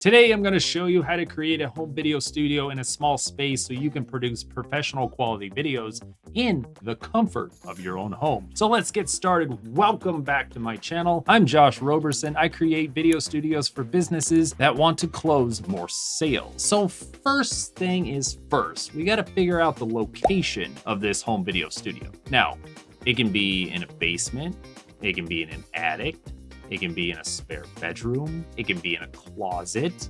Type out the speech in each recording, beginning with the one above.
Today, I'm going to show you how to create a home video studio in a small space so you can produce professional quality videos in the comfort of your own home. So let's get started. Welcome back to my channel. I'm Josh Roberson. I create video studios for businesses that want to close more sales. So first thing is first, we got to figure out the location of this home video studio. Now, it can be in a basement, it can be in an attic, it can be in a spare bedroom. It can be in a closet.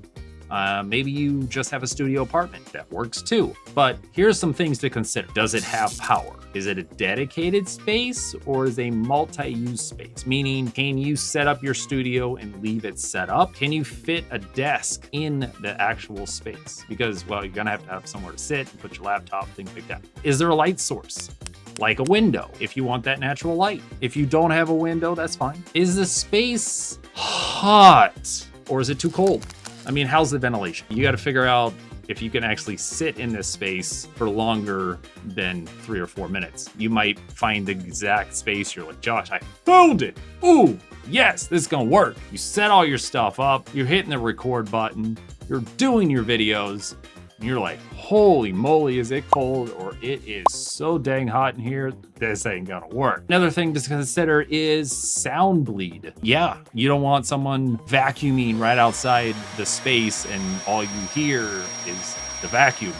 Maybe you just have a studio apartment. That works too. But here's some things to consider. Does it have power? Is it a dedicated space or is it a multi-use space? Meaning, can you set up your studio and leave it set up? Can you fit a desk in the actual space? Because, well, you're gonna have somewhere to sit and put your laptop, things like that. Is there a light source? Like a window, if you want that natural light. If you don't have a window, that's fine. Is the space hot or is it too cold? I mean, how's the ventilation? You got to figure out if you can actually sit in this space for longer than 3 or 4 minutes. You might find the exact space. You're like, Josh, I found it. Ooh, yes, this is gonna work. You set all your stuff up. You're hitting the record button. You're doing your videos. And you're like, holy moly, is it cold or it is so dang hot in here, this ain't gonna work. Another thing to consider is sound bleed. Yeah, you don't want someone vacuuming right outside the space and all you hear is the vacuum.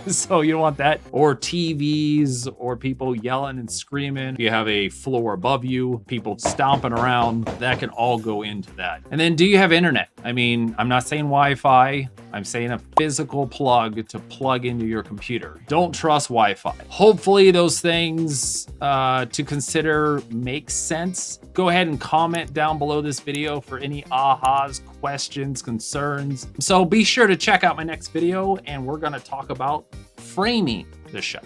So you don't want that. Or TVs or people yelling and screaming. You have a floor above you, people stomping around, that can all go into that. And then do you have internet? I mean, I'm not saying Wi-Fi, I'm saying a physical plug to plug into your computer. Don't trust Wi-Fi. Hopefully those things to consider make sense. Go ahead and comment down below this video for any ahas, questions, concerns. So be sure to check out my next video and we're gonna talk about framing the shot.